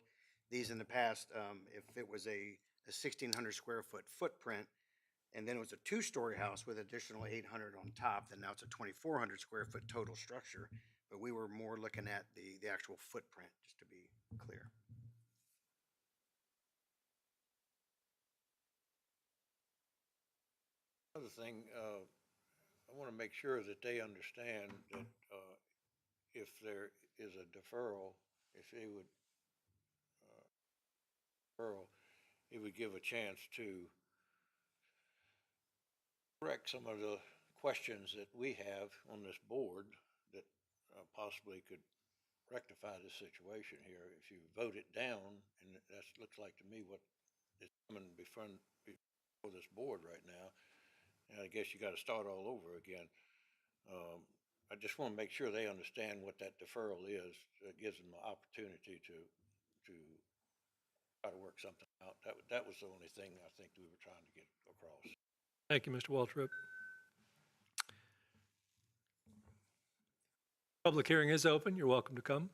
these in the past, if it was a 1,600 square foot footprint, and then it was a 2-story house with additional 800 on top, then now it's a 2,400 square foot total structure. But we were more looking at the actual footprint, just to be clear. Another thing, I want to make sure that they understand that if there is a deferral, if they would, deferral, it would give a chance to correct some of the questions that we have on this board that possibly could rectify the situation here. If you vote it down, and that looks like to me what is coming before this board right now, and I guess you got to start all over again. I just want to make sure they understand what that deferral is. It gives them the opportunity to try to work something out. That was the only thing I think we were trying to get across. Thank you, Mr. Waltrip. Public hearing is open. You're welcome to come.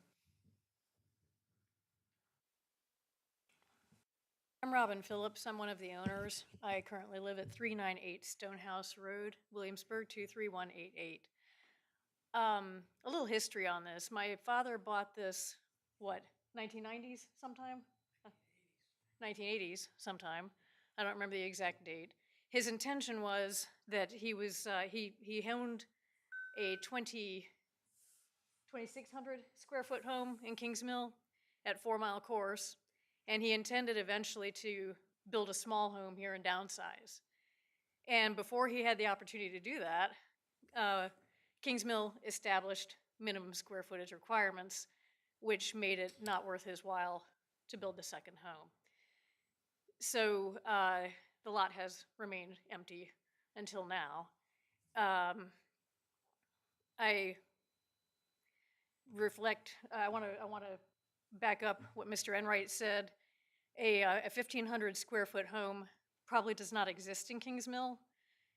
I'm Robin Phillips. I'm one of the owners. I currently live at 398 Stonehouse Road, Williamsburg, 23188. A little history on this. My father bought this, 1990s sometime? 1980s sometime. I don't remember the exact date. His intention was that he owned a 2,600 square foot home in Kings Mill at 4 Mile Course, and he intended eventually to build a small home here and downsize. And before he had the opportunity to do that, Kings Mill established minimum square footage requirements, which made it not worth his while to build the second home. So the lot has remained empty until now. I want to back up what Mr. Enright said. A 1,500 square foot home probably does not exist in Kings Mill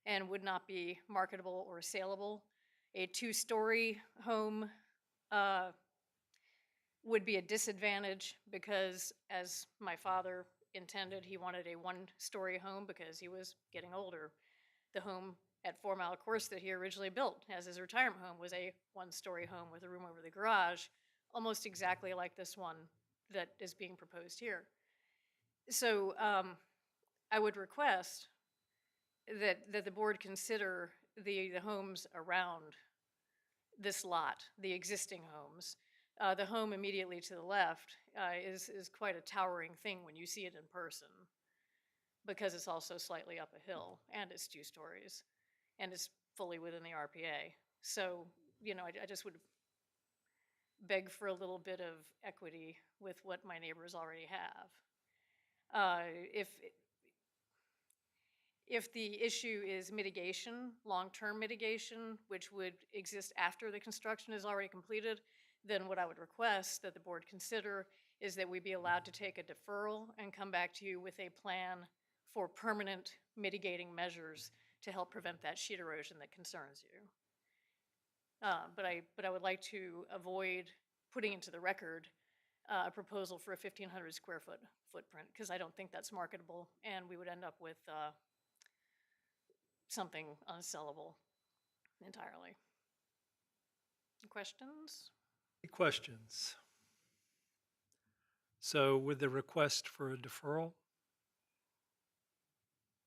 and would not be marketable or saleable. A 2-story home would be a disadvantage because, as my father intended, he wanted a 1-story home because he was getting older. The home at 4 Mile Course that he originally built as his retirement home was a 1-story home with a room over the garage, almost exactly like this one that is being proposed here. So I would request that the board consider the homes around this lot, the existing homes. The home immediately to the left is quite a towering thing when you see it in person, because it's also slightly up a hill and it's 2 stories and it's fully within the RPA. So, I just would beg for a little bit of equity with what my neighbors already have. If the issue is mitigation, long-term mitigation, which would exist after the construction is already completed, then what I would request that the board consider is that we be allowed to take a deferral and come back to you with a plan for permanent mitigating measures to help prevent that sheet erosion that concerns you. But I would like to avoid putting into the record a proposal for a 1,500 square foot footprint, because I don't think that's marketable, and we would end up with something unsellable entirely. Questions? Any questions? So with the request for a deferral,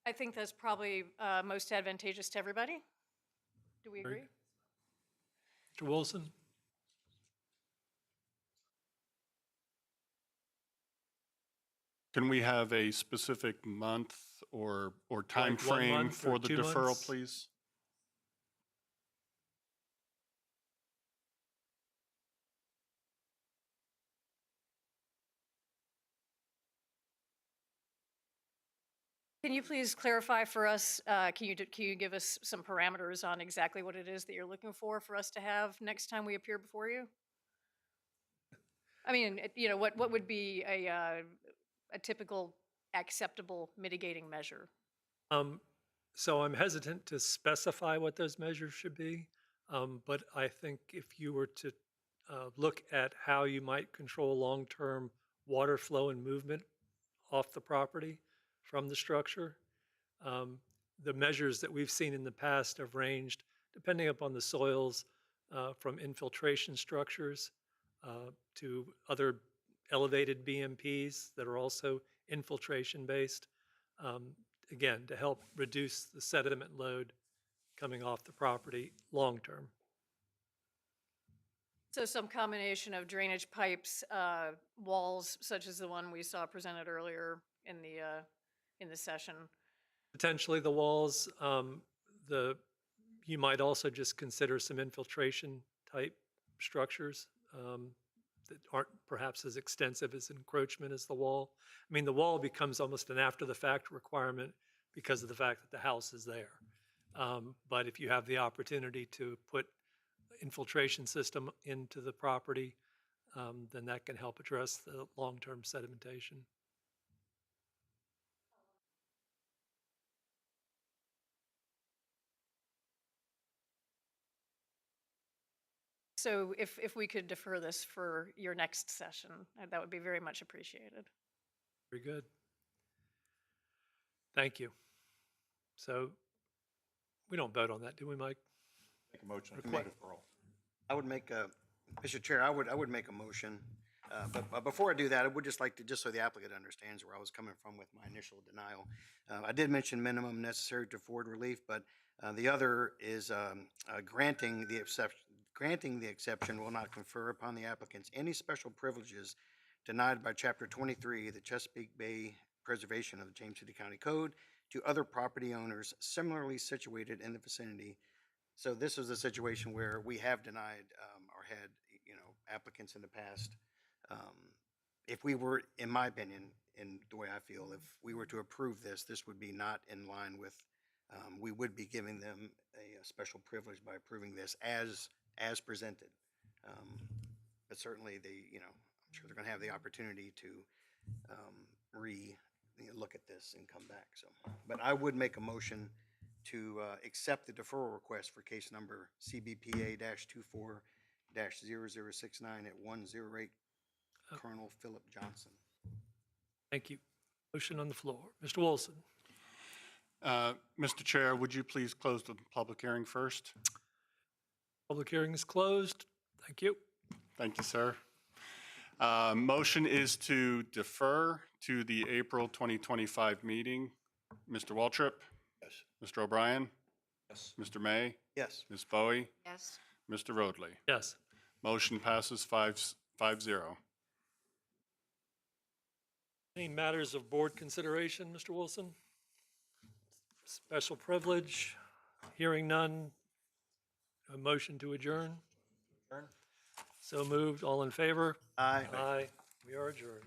I think that's probably most advantageous to everybody. Do we agree? Mr. Wilson? Can we have a specific month or time Like 1 frame month or for the 2 deferral, months? please? Can you please clarify for us, can you give us some parameters on exactly what it is that you're looking for us to have next time we appear before you? I mean, what would be a typical acceptable mitigating measure? So I'm hesitant to specify what those measures should be, but I think if you were to look at how you might control long-term water flow and movement off the property from the structure, the measures that we've seen in the past have ranged, depending upon the soils, from infiltration structures to other elevated BMPs that are also infiltration-based, again, to help reduce the sediment load coming off the property long-term. So some combination of drainage pipes, walls, such as the one we saw presented earlier in the session. Potentially the walls, you might also just consider some infiltration type structures that aren't perhaps as extensive as encroachment as the wall. I mean, the wall becomes almost an after the fact requirement because of the fact that the house is there. But if you have the opportunity to put infiltration system into the property, then that can help address the long-term sedimentation. So if we could defer this for your next session, that would be very much appreciated. Very good. Thank you. So we don't vote on that, do we, Mike? Make a motion for deferral. I would make a, Mr. Chair, I would make a motion. But before I do that, I would just like to, just so the applicant understands where I was coming from with my initial denial. I did mention minimum necessary to afford relief, but the other is granting the exception will not confer upon the applicants any special privileges denied by Chapter 23 of the Chesapeake Bay Preservation of the James City County Code to other property owners similarly situated in the vicinity. So this is a situation where we have denied or had, applicants in the past. If we were, in my opinion, in the way I feel, if we were to approve this, this would be not in line with, we would be giving them a special privilege by approving this as presented. But certainly I'm sure they're going to have the opportunity to look at this and come back. So, but I would make a motion to accept the deferral request for case number CBPA-24-0069 at 108 Colonel Philip Johnson. Thank you. Motion on the floor. Mr. Wilson. Mr. Chair, would you please close the public hearing first? Public hearing is closed. Thank you. Thank you, sir. Motion is to defer to the April 2025 meeting. Mr. Waltrip? Yes. Mr. O'Brien? Yes. Mr. May? Yes. Ms. Bowie? Yes. Mr. Roadley? Yes. Motion passes 5-0. Any matters of board consideration, Mr. Wilson? Special privilege? Hearing none. A motion to adjourn? So moved. All in favor? Aye. Aye. We are adjourned.